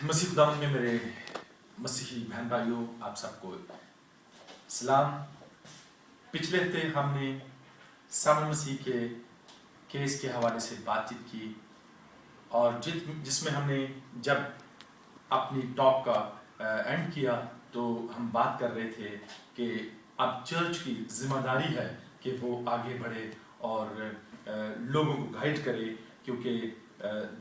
मसीह खुदावंद में मेरे मसीही बहन भाइयों, आप सबको सलाम। पिछले हफ्ते हमने सामन मसीह के केस के हवाले से बातचीत की और जिसमें हमने जब अपनी टॉक का एंड किया तो हम बात कर रहे थे कि अब चर्च की जिम्मेदारी है कि वो आगे बढ़े और लोगों को गाइड करे, क्योंकि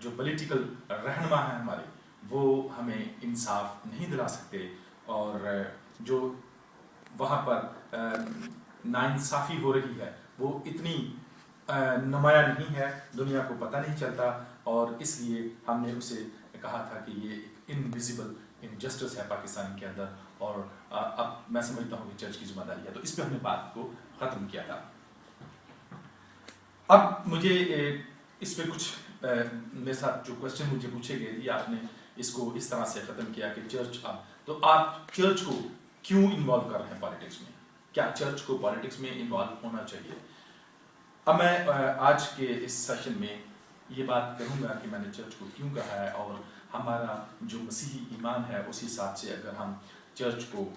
जो पॉलिटिकल रहनुमा है हमारे, वो हमें इंसाफ नहीं दिला सकते और जो वहाँ पर नाइंसाफ़ी हो रही है वो इतनी नुमाया नहीं है, दुनिया को पता नहीं चलता, और इसलिए हमने उसे कहा था कि ये एक इनविजिबल इनजस्टिस है पाकिस्तान के अंदर, और अब मैं समझता हूँ कि चर्च की जिम्मेदारी है, तो इस पर हमने बात को ख़त्म किया था। अब मुझे इस पर कुछ मेरे साथ जो क्वेश्चन मुझे पूछे गए थे, आपने इसको इस तरह से ख़त्म किया कि चर्च अब तो आप चर्च को क्यों इन्वॉल्व कर रहे हैं पॉलिटिक्स में, क्या चर्च को पॉलिटिक्स में इन्वॉल्व होना चाहिए। अब मैं आज के इस सेशन में ये बात करूँगा कि मैंने चर्च को क्यों कहा है, और हमारा जो मसीही ईमान है उस हिसाब से अगर हम चर्च को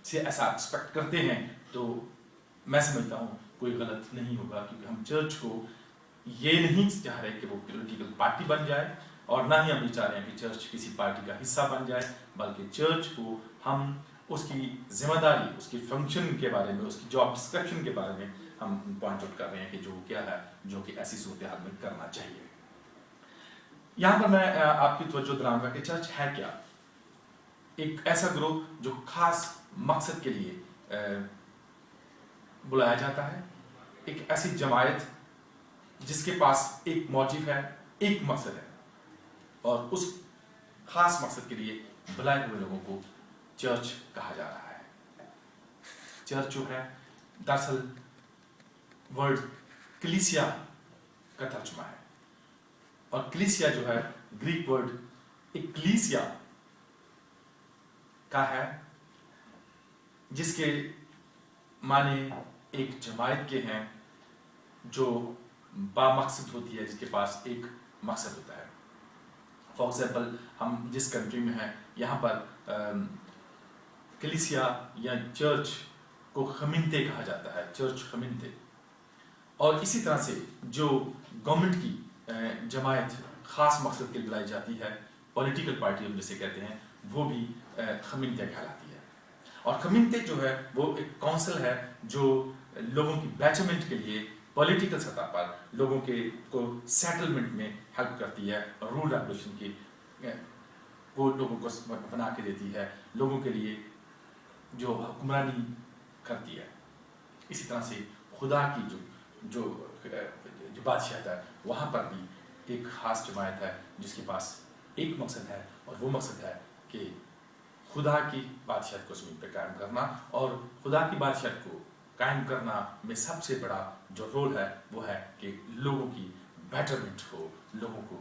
से ऐसा एक्सपेक्ट करते हैं तो मैं समझता हूँ कोई गलत नहीं होगा, क्योंकि हम चर्च को ये नहीं चाह रहे कि वो पॉलिटिकल पार्टी बन जाए, और ना ही हम ये चाह रहे हैं कि चर्च किसी पार्टी का हिस्सा बन जाए, बल्कि चर्च को हम उसकी जिम्मेदारी, उसकी फंक्शन के बारे में, उसकी जॉब डिस्क्रिप्शन के बारे में हम पॉइंट आउट कर रहे हैं कि जो क्या है, जो कि ऐसी सूरत हाल में करना चाहिए। यहाँ पर मैं आपकी तवज्जो दिलाऊंगा कि चर्च है क्या। एक ऐसा ग्रुप जो खास मकसद के लिए बुलाया जाता है, एक ऐसी जमायत जिसके पास एक मोटिव है, एक मकसद है, और उस खास मकसद के लिए बुलाए हुए लोगों को चर्च कहा जा रहा है। चर्च जो है दरअसल वर्ड क्लीसिया का तर्जुमा है, और क्लीसिया जो है ग्रीक वर्ड इक्लीसिया का है, जिसके माने एक जमायत के हैं जो बामकसद होती है, जिसके पास एक मकसद होता है। फॉर एग्जाम्पल, हम जिस कंट्री में हैं यहाँ पर कलीसिया या चर्च को खमिनते कहा जाता है, चर्च खमिनते। और इसी तरह से जो गवर्नमेंट की जमायत खास मकसद के लिए बुलाई जाती है, पॉलिटिकल पार्टी हम जिसे कहते हैं, वो भी खमिनते कहलाती है। और खमिनते जो है वो एक काउंसिल है जो लोगों की बैचमेंट के लिए पॉलिटिकल सतह पर लोगों के को सेटलमेंट में हेल्प करती है, रूल रेगुलेशन की वो लोगों को बना के देती है, लोगों के लिए जो हुक्मरानी करती है। इसी तरह से खुदा की जो बादशाहत है, वहाँ पर भी एक खास जमायत है जिसके पास एक मकसद है, और वो मकसद है कि खुदा की बादशाहत को ज़मीन पर कायम करना, और खुदा की बादशाहत को कायम करना में सबसे बड़ा जो रोल है वो है कि लोगों की बेटरमेंट हो, लोगों को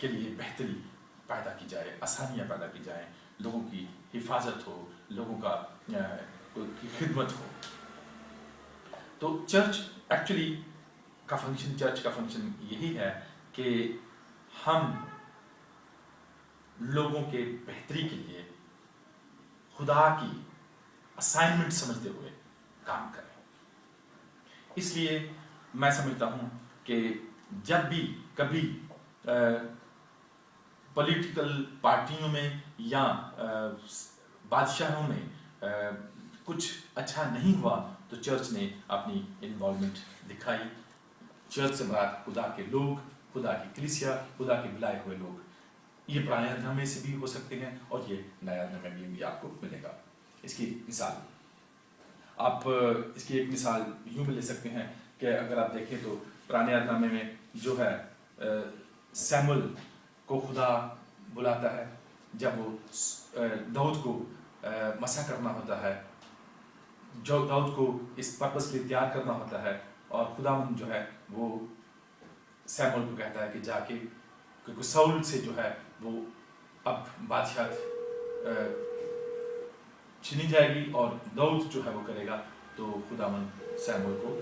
के लिए बेहतरी पैदा की जाए, आसानियाँ पैदा की जाए, लोगों की हिफाजत हो, लोगों का की खिदमत हो। तो चर्च एक्चुअली का फंक्शन, चर्च का फंक्शन यही है कि हम लोगों के बेहतरी के लिए खुदा की असाइनमेंट समझते हुए काम करें। इसलिए मैं समझता हूँ कि जब भी कभी पॉलिटिकल पार्टियों में या बादशाहों में कुछ अच्छा नहीं हुआ तो चर्च ने अपनी इन्वॉल्वमेंट दिखाई। चर्च से मुराद खुदा के लोग, खुदा की कलीसिया, खुदा के बुलाए हुए लोग। ये पुराने अहदनामे से भी हो सकते हैं और ये नए अहदनामे में भी आपको मिलेगा। इसकी मिसाल आप इसकी एक मिसाल यूँ भी ले सकते हैं कि अगर आप देखें तो पुराने अहदनामे में जो है सैमुअल को खुदा बुलाता है जब वो दाऊद को मसा करना होता है, जो दाऊद को इस पर्पस के लिए तैयार करना होता है, और खुदावंद जो है वो सैमुअल को कहता है कि जाके, क्योंकि साउल से जो है वो अब बादशाह छीनी जाएगी और दाऊद जो है वो करेगा, तो खुदावंद सैमुअल को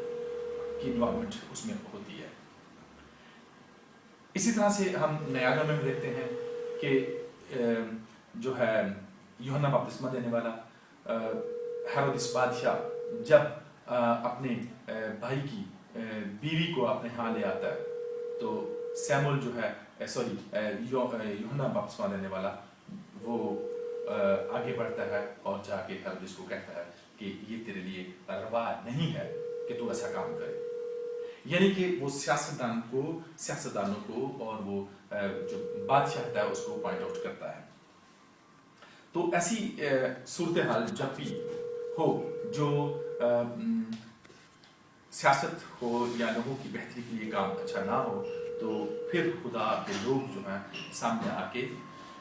की इन्वॉल्वमेंट उसमें होती है। इसी तरह से हम नया नामे में देखते हैं कि जो है यूहन्ना बपतिस्मा देने वाला, हेरोदिस बादशाह जब अपने भाई की बीवी को अपने यहाँ ले आता है, तो सैमुअल जो है यूहन्ना बपतिस्मा देने वाला वो आगे बढ़ता है और जाके हेरोदिस को कहता है कि ये तेरे लिए रवा नहीं है कि तू ऐसा काम करे। यानी कि वो सियासतदानों को और वो जो बादशाह है उसको पॉइंट आउट करता है। तो ऐसी सूरत हाल जब भी हो, जो सियासत हो या लोगों की बेहतरी के लिए काम अच्छा ना हो, तो फिर खुदा के लोग जो हैं सामने आके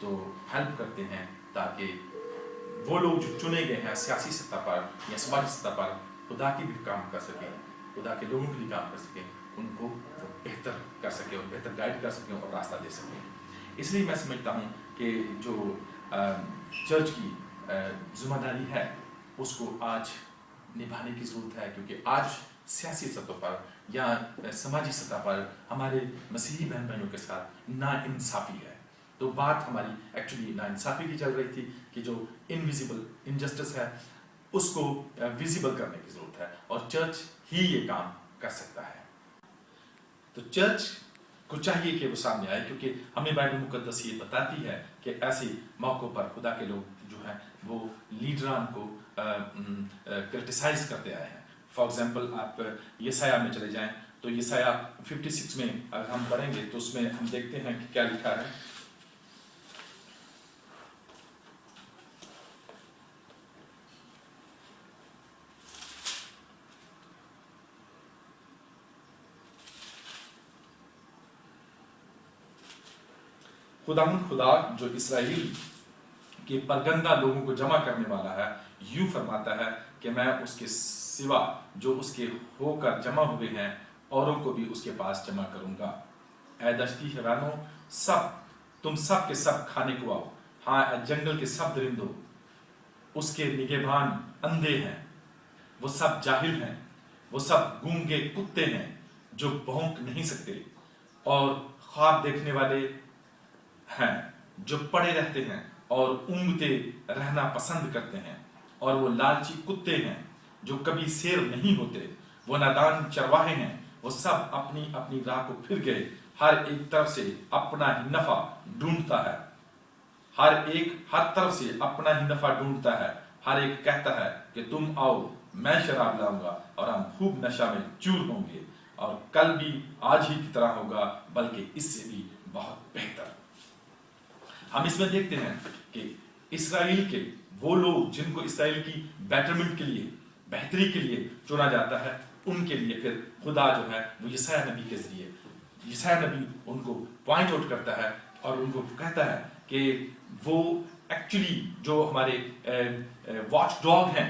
तो हेल्प करते हैं, ताकि वो लोग जो चुने गए हैं सियासी सतह पर या समाजी सतह पर खुदा की भी काम कर सकें, खुदा के लोगों के लिए काम कर सकें, उनको वो बेहतर कर सकें और बेहतर गाइड कर सकें और रास्ता दे सकें। इसलिए मैं समझता हूँ कि जो चर्च की जिम्मेदारी है उसको आज निभाने की ज़रूरत है, क्योंकि आज सियासी सतह पर या समाजी सतह पर हमारे मसीही बहन भाइयों के साथ नाइंसाफ़ी है। तो बात हमारी एक्चुअली नाइंसाफ़ी की चल रही थी कि जो इनविजिबल इनजस्टिस है उसको विजिबल करने की ज़रूरत है, और चर्च ही ये काम कर सकता है। तो चर्च को चाहिए कि वो सामने आए, क्योंकि हमें बाइबल मुकद्दस ये बताती है कि ऐसे मौक़ों पर खुदा के लोग जो हैं वो लीडरान को क्रिटिसाइज करते आए हैं। फॉर एग्जांपल आप यशाया में चले जाएं, तो यशाया 56 में अगर हम पढ़ेंगे तो उसमें हम देखते हैं कि क्या लिखा है। खुदा जो इसराइल के परगंदा लोगों को जमा करने वाला है, यूं फरमाता है कि मैं उसके सिवा जो उसके होकर जमा हुए हैं औरों को भी उसके पास जमा करूंगा। ऐ दश्ती हैवानों, तुम सब के सब खाने को आओ। हाँ, जंगल के सब दरिंदों, उसके निगहबान अंधे हैं, वो सब जाहिल हैं, वो सब गूंगे कुत्ते हैं जो भौंक नहीं सकते, और ख्वाब देखने वाले हैं जो पड़े रहते हैं और ऊँघते रहना पसंद करते हैं, और वो लालची कुत्ते हैं जो कभी सेर नहीं होते। वो नादान चरवाहे हैं, वो सब अपनी अपनी राह को फिर गए, हर एक तरफ से अपना ही नफा ढूंढता है। हर तरफ से अपना ही नफा ढूंढता है। हर एक कहता है कि तुम आओ, मैं शराब लाऊंगा और हम खूब नशा में चूर होंगे, और कल भी आज ही की तरह होगा, बल्कि इससे भी बहुत बेहतर। हम इसमें देखते हैं कि इसराइल के वो लोग जिनको इसराइल की बेटरमेंट के लिए, बेहतरी के लिए चुना जाता है, उनके लिए फिर खुदा जो है वो यशायाह नबी के जरिए, यशायाह नबी उनको पॉइंट आउट करता है और उनको कहता है कि वो एक्चुअली जो हमारे वॉच डॉग हैं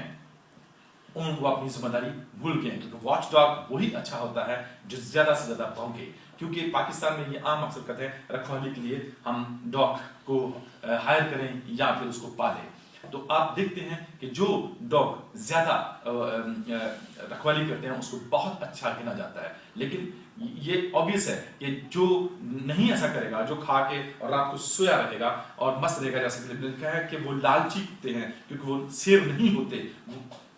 उनको अपनी जिम्मेदारी भूल गए, क्योंकि वॉच डॉग वही अच्छा होता है जो ज्यादा से ज्यादा भौंके। क्योंकि पाकिस्तान में ये आम अक्सर कहते हैं रखवाली के लिए हम डॉग को हायर करें या फिर उसको पालें। तो आप देखते हैं कि जो डॉग ज्यादा रखवाली करते हैं उसको बहुत अच्छा गिना जाता है, लेकिन ये ऑब्वियस है कि जो नहीं ऐसा करेगा, जो खा के और रात को सोया रहेगा और मस्त रहेगा, जैसे लिखा है कि वो लालची कुत्ते हैं, क्योंकि वो शेर नहीं होते,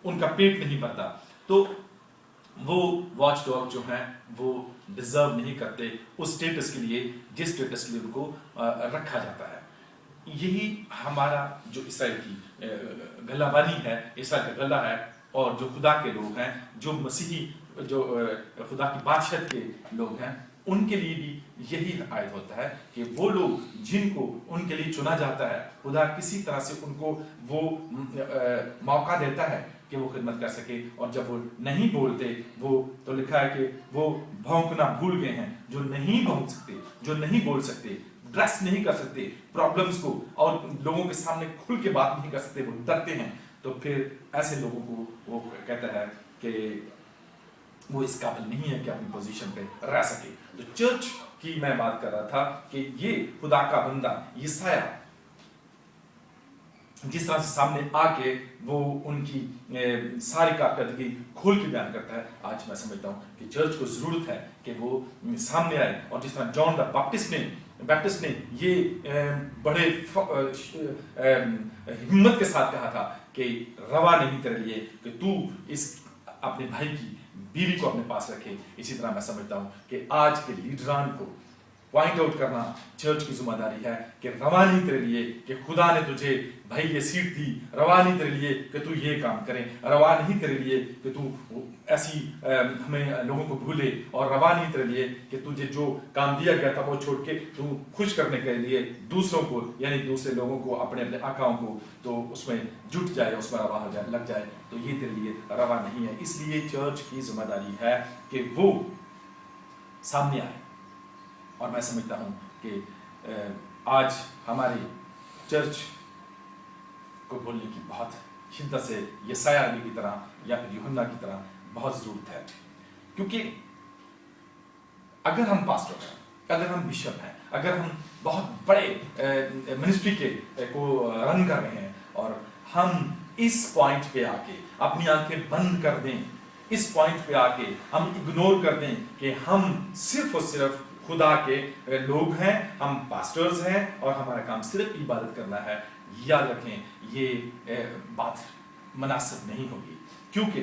उनका पेट नहीं भरता, तो वो वॉच डॉग जो हैं वो डिजर्व नहीं करते उस स्टेटस के लिए जिस स्टेटस के लिए उनको रखा जाता है। यही हमारा जो इसराइल की गलाबानी है, इसराइल का गला है, और जो खुदा के लोग हैं, जो मसीही, जो खुदा की बादशाहत के लोग हैं, उनके लिए भी यही आयत होता है कि वो लोग जिनको उनके लिए चुना जाता है, खुदा किसी तरह से उनको वो मौका देता है कि वो खिदमत कर सके, और जब वो नहीं बोलते, वो तो लिखा है कि वो भौंकना भूल गए हैं, जो नहीं भौंक सकते, जो नहीं बोल सकते, ड्रेस नहीं कर सकते प्रॉब्लम्स को, और लोगों के सामने खुल के बात नहीं कर सकते, वो डरते हैं, तो फिर ऐसे लोगों को वो कहता है कि वो इस काबिल नहीं है कि अपनी पोजीशन पे रह सके। तो चर्च की मैं बात कर रहा था कि ये खुदा का बंदा यशायाह जिस तरह से सामने आके वो उनकी सारी कारकर्दगी खोल के बयान करता है, आज मैं समझता हूँ कि चर्च को जरूरत है कि वो सामने आए, और जिस तरह जॉन द बैप्टिस्ट ने बैप्टिस्ट ने ये बड़े हिम्मत के साथ कहा था कि रवा नहीं तेरे लिए कि तू इस अपने भाई की बीवी को अपने पास रखे। इसी तरह मैं समझता हूँ कि आज के लीडरान को पॉइंट आउट करना चर्च की जिम्मेदारी है कि रवा नहीं तेरे लिए कि खुदा ने तुझे भाई ये सीट दी, रवा नहीं तेरे लिए कि तू ये काम करे, रवा नहीं तेरे लिए कि तू ऐसी हमें लोगों को भूले, और रवा नहीं तेरे लिए कि तुझे जो काम दिया गया था वो छोड़ के तू खुश करने के लिए दूसरों को यानी दूसरे लोगों को अपने अपने आकाओं को तो उसमें जुट जाए, उसमें रवा हो जाए, लग जाए, तो ये तेरे लिए रवा नहीं है। इसलिए चर्च की जिम्मेदारी है कि वो सामने आए। और मैं समझता हूं कि आज हमारी चर्च को बोलने की बहुत शिद्दत से यशायाह नबी की तरह या फिर यूहन्ना की तरह बहुत जरूरत है, क्योंकि अगर हम पास्टर हैं, अगर हम बिशप हैं, अगर हम बहुत बड़े मिनिस्ट्री को रन कर रहे हैं और हम इस पॉइंट पे आके अपनी आंखें बंद कर दें, इस पॉइंट पे आके हम इग्नोर कर दें कि हम सिर्फ और सिर्फ खुदा के लोग हैं, हम पास्टर्स हैं और हमारा काम सिर्फ इबादत करना है, याद रखें ये बात मुनासिब नहीं होगी। क्योंकि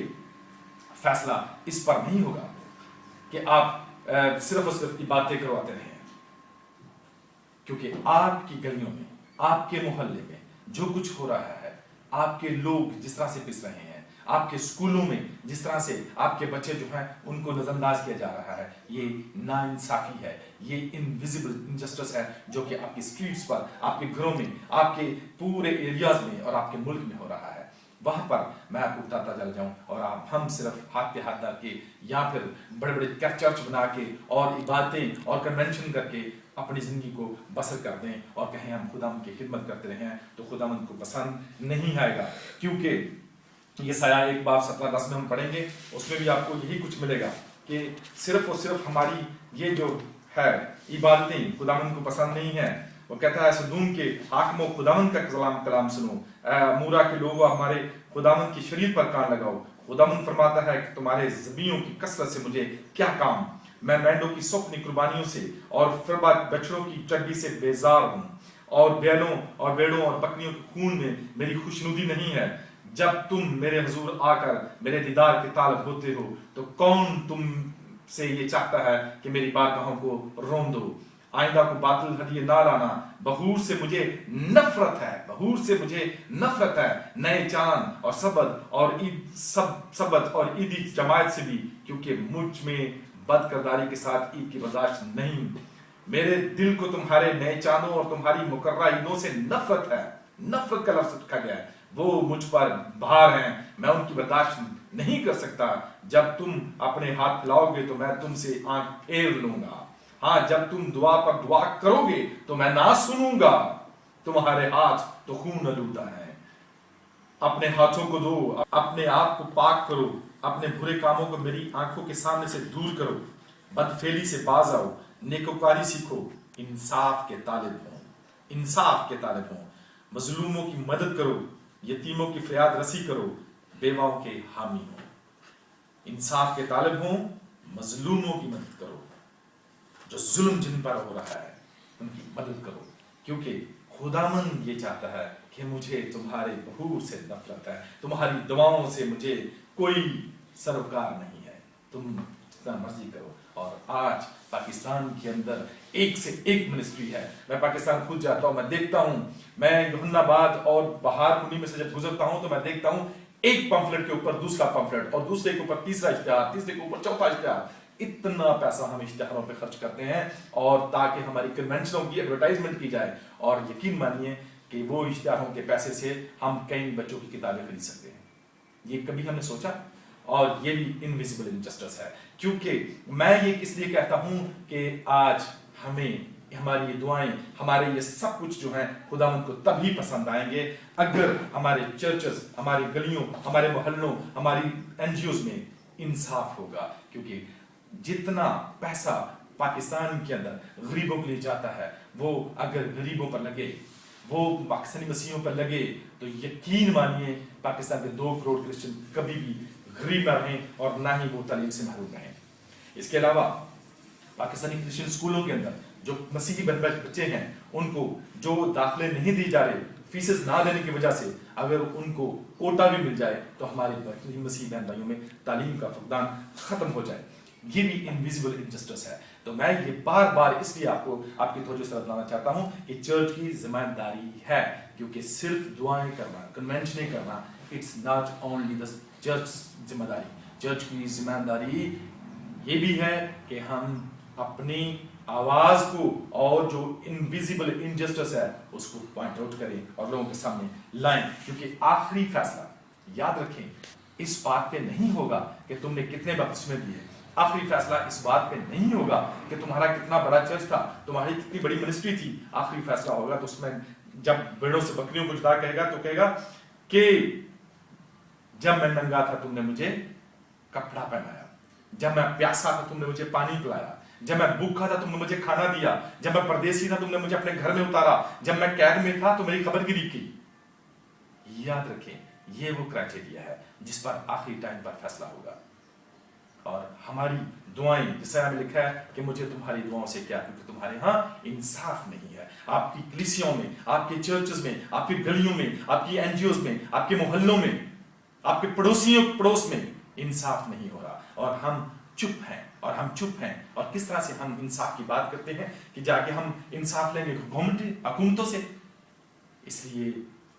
फैसला इस पर नहीं होगा कि आप सिर्फ और सिर्फ इबादतें करवाते रहें, क्योंकि आपकी गलियों में, आपके मोहल्ले में जो कुछ हो रहा है, आपके लोग जिस तरह से पिस रहे हैं, आपके स्कूलों में जिस तरह से आपके बच्चे जो हैं उनको नजरअंदाज किया जा रहा है, ये नाइंसाफी है, ये इनविजिबल इनजस्टिस है जो कि आपकी स्ट्रीट्स पर, आपके घरों में, आपके पूरे एरियाज में और आपके मुल्क में हो रहा है। वहां पर मैं आपको बताता चल जाऊं और हम सिर्फ हाथ पे हाथ डाल के या फिर बड़े बड़े चर्च बना के और इबादतें और कन्वेंशन करके अपनी जिंदगी को बसर कर दें और कहें हम खुदा की खिदमत करते रहें, तो खुदा को पसंद नहीं आएगा। क्योंकि ये यशायाह 1:17-10 में हम पढ़ेंगे, उसमें भी आपको यही कुछ मिलेगा कि सिर्फ और सिर्फ हमारी ये जो है इबादतें खुदावंद को पसंद नहीं है। वो कहता है सदूम के हाकिमों खुदावंद का कलाम सुनो, मूरा के लोगों हमारे खुदावंद की शरीर पर कान लगाओ। खुदावंद फरमाता है कि तुम्हारे ज़बियों की कसरत से मुझे क्या काम, मैं मेंढों की सोखनी कुर्बानियों से और फिर बछड़ों की चड्डी से बेजार हूँ, और बैलों और भेड़ों और बकरियों के खून में मेरी खुशनुदी नहीं है। जब तुम मेरे हुजूर आकर मेरे दीदार के तालब होते हो, तो कौन तुम से ये चाहता है कि मेरी बारगाहों को रोन दो। आइंदा को बातिल हदिये ना लाना, बहूर से मुझे नफरत है, बहूर से मुझे नफरत है, नए चांद और सबत और ईदी जमायत से भी, क्योंकि मुझ में बदकरदारी के साथ ईद की बर्दाश्त नहीं। मेरे दिल को तुम्हारे नए चांदों और तुम्हारी मुकर्रा ईदों से नफरत है। नफरत का लफ्ज रखा गया है, वो मुझ पर भार हैं, मैं उनकी बर्दाश्त नहीं कर सकता। जब तुम अपने हाथ फैलाओगे तो मैं तुमसे आंख फेर लूंगा। हाँ, जब तुम दुआ पर दुआ करोगे तो मैं ना सुनूंगा। तुम्हारे हाथ तो खून आलूदा है। अपने हाथों को दो, अपने आप को पाक करो, अपने बुरे कामों को मेरी आंखों के सामने से दूर करो। बदफेली से बाज आओ, नेकोकारी सीखो, इंसाफ के तालिब हो, इंसाफ के तालिब हो। मजलूमों की मदद करो, यतीमों की फरियाद रसी करो, बेवाओं के हामी हो। इंसाफ के तालिब हो, मजलूमों की मदद करो, जो जुल्म जिन पर हो रहा है उनकी मदद करो, क्योंकि खुदावंद ये चाहता है कि मुझे तुम्हारे बहूर से नफरत है, तुम्हारी दुआओं से मुझे कोई सरोकार नहीं है, तुम जितना मर्जी करो। और आज पाकिस्तान के अंदर एक से एक मिनिस्ट्री है। मैं पाकिस्तान खुद जाता हूँ, मैं देखता हूँ, मैं यूहन्नाबाद और बहारपुनी में से जब गुजरता हूँ तो मैं देखता हूँ एक पंफलेट के ऊपर दूसरा पंफलेट और दूसरे के ऊपर तीसरा इश्तिहार, तीसरे के ऊपर चौथा इश्तिहार। इतना पैसा हम इश्तिहारों पे खर्च करते हैं और ताकि हमारी कन्वेंशनों की एडवर्टाइजमेंट की जाए, और यकीन मानिए कि वो इश्तिहारों के पैसे से हम कई बच्चों की किताबें खरीद सकते हैं। ये कभी हमने सोचा? और ये भी इनविजिबल इनजस्टिस है। क्योंकि मैं ये इसलिए कहता हूं कि आज हमें हमारी ये दुआएं, हमारे ये सब कुछ जो है खुदावंद को तभी पसंद आएंगे अगर हमारे चर्चेस, हमारी गलियों, हमारे मोहल्लों, हमारी एनजीओज में इंसाफ होगा। क्योंकि जितना पैसा पाकिस्तान के अंदर गरीबों के लिए जाता है, वो अगर गरीबों पर लगे, वो पाकिस्तानी मसीहों पर लगे, तो यकीन मानिए पाकिस्तान के 2 करोड़ क्रिश्चियन कभी भी गरीब न रहें और ना ही वो तालीम से महरूम रहें। इसके अलावा पाकिस्तानी क्रिश्चियन स्कूलों के अंदर जो मसीही बच्चे हैं उनको जो दाखिले नहीं दी जा रहे, फीसेस ना देने की वजह से अगर उनको कोटा भी मिल जाए तो हमारे मसीही बहन भाइयों में तालीम का फुकदान खत्म हो जाए। ये भी इनविजिबल इनजस्टिस है। तो मैं ये बार बार इसलिए आपको आपकी तवज्जो से बताना चाहता हूँ कि चर्च की जिम्मेदारी है, क्योंकि सिर्फ दुआएं करना, कन्वेंशनें करना, it's not only the church जिम्मेदारी। चर्च की जिम्मेदारी ये भी है कि हम अपनी आवाज को और जो इनविजिबल इनजस्टिस है उसको पॉइंट आउट करें और लोगों के सामने लाएं, क्योंकि आखिरी फैसला याद रखें इस बात पे नहीं होगा कि तुमने कितने बपतिस्मे दिए, आखिरी फैसला इस बात पे नहीं होगा कि तुम्हारा कितना बड़ा चर्च था, तुम्हारी कितनी बड़ी मिनिस्ट्री थी। आखिरी फैसला होगा तो उसमें जब भेड़ों से बकरियों को जुदा कहेगा तो कहेगा कि जब मैं नंगा था तुमने मुझे कपड़ा पहनाया, जब मैं प्यासा था तुमने मुझे पानी पिलाया, जब मैं भूखा था तुमने मुझे खाना दिया, जब मैं परदेसी था तुमने मुझे अपने घर में उतारा, जब मैं कैद में था तो मेरी खबरगिरी की। याद रखें ये वो क्राइटेरिया है जिस पर आखिरी टाइम पर फैसला होगा। और हमारी दुआएं, जैसे हमें लिखा है कि मुझे तुम्हारी दुआओं से क्या, क्योंकि तुम्हारे यहाँ इंसाफ नहीं है। आपकी कलीसियाओं में, आपके चर्चेस में, आपकी गलियों में, आपकी एनजीओज में, आपके मोहल्लों में, आपके पड़ोस में इंसाफ नहीं हो रहा और हम चुप हैं। और हम चुप हैं और किस तरह से हम इंसाफ की बात करते हैं कि जाके हम इंसाफ लेंगे हुकूमतों से। इसलिए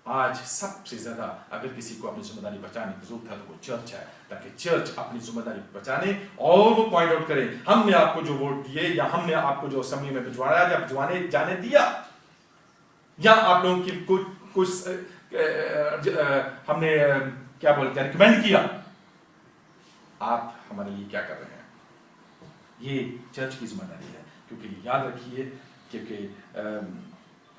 आज सबसे ज्यादा अगर किसी को अपनी जिम्मेदारी बचाने की जरूरत है तो वो चर्च है, ताकि चर्च अपनी जिम्मेदारी बचाने और वो पॉइंट आउट करे हमने आपको जो वोट दिए या हमने आपको जो असेंबली में भिजवाया या भिजवाने जाने दिया या आप लोगों की कुछ हमने क्या बोलते हैं रिकमेंड किया, आप हमारे लिए क्या कर रहे हैं। ये चर्च की जिम्मेदारी है। क्योंकि याद रखिए, क्योंकि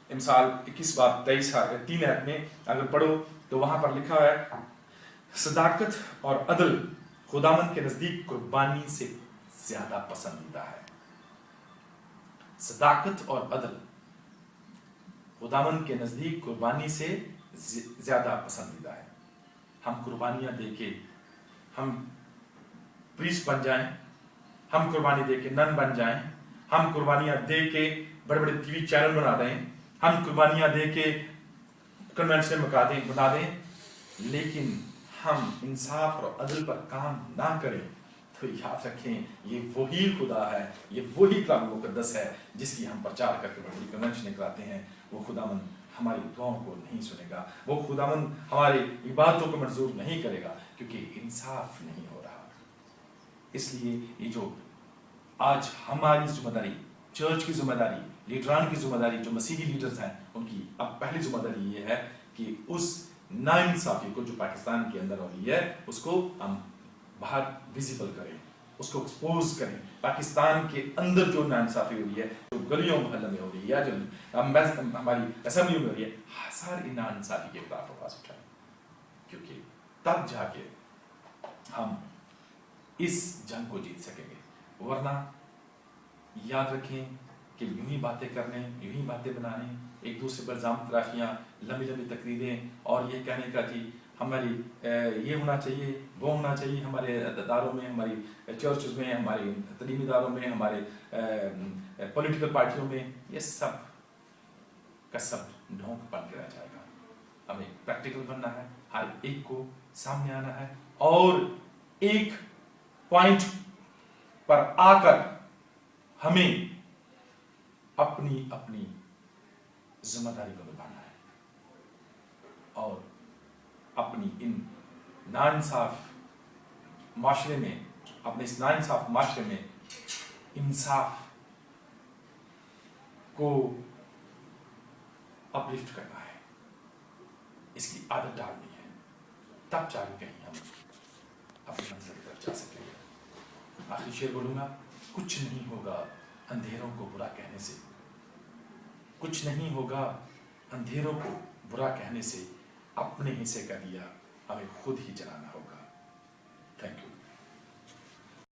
इमसाल 21:23 में अगर पढ़ो तो वहां पर लिखा है सदाकत और अदल खुदावंद के नजदीक कुर्बानी से ज्यादा पसंदीदा है। सदाकत और अदल खुदावंद के नजदीक कुर्बानी से ज्यादा पसंदीदा है। हम कुर्बानियां देके हम प्रीस्ट बन जाएं, हम कुर्बानी दे के नन बन जाएं, हम कुर्बानियां दे के बड़े बड़े टीवी चैनल बना दें, हम कुर्बानियां दे के कन्वेंशन बना दें, लेकिन हम इंसाफ और अदल पर काम ना करें तो याद रखें ये वही खुदा है, ये वही कलाम मुकद्दस है जिसकी हम प्रचार करके बड़ी कन्वेंशन कराते हैं। वो खुदावंद हमारी दुआओं को नहीं सुनेगा, वो खुदावंद हमारी इबादतों को मंजूर नहीं करेगा, क्योंकि इंसाफ नहीं हो रहा। इसलिए ये जो आज हमारी जिम्मेदारी, चर्च की जिम्मेदारी, लीडरान की जिम्मेदारी, जो मसीही लीडर्स हैं उनकी अब पहली जिम्मेदारी ये है कि उस नाइंसाफी को जो पाकिस्तान के अंदर हो रही है उसको हम बाहर विजिबल करें, उसको एक्सपोज करें। पाकिस्तान के अंदर जो नाइंसाफी हो रही है, जो गलियों मोहल्लों में हो रही है, जो हमारी असेंबली में हो रही है, सारी नाइंसाफी के खिलाफ आवाज उठाएं, क्योंकि तब जाके हम इस जंग को जीत सकेंगे। वरना याद रखें कि यूं ही बातें करने, यूं ही बातें बनाने, एक दूसरे पर जाम तराशियाँ, लंबी लंबी तकरीरें और ये कहने का कि हमारी ये होना चाहिए, वो होना चाहिए, हमारे इदारों में, हमारी चर्चेस में, हमारे तलीमी इदारों में, हमारे पॉलिटिकल पार्टियों में, ये सब का सब ढोंग बन के रह जाएगा। हमें प्रैक्टिकल बनना है, हर एक को सामने आना है और एक पॉइंट पर आकर हमें अपनी अपनी जिम्मेदारी को निभाना है और अपनी इन नाइंसाफ माशरे में, अपने इस नाइंसाफ माशरे में इंसाफ को अपलिफ्ट करना है, इसकी आदत डालनी है, तब जाके कहीं हम अपनी मंजिल की तरफ जा सकेंगे। आखिरी शेर बोलूंगा, कुछ नहीं होगा अंधेरों को बुरा कहने से, कुछ नहीं होगा अंधेरों को बुरा कहने से, अपने हिस्से का दिया हमें खुद ही जलाना होगा। Thank you.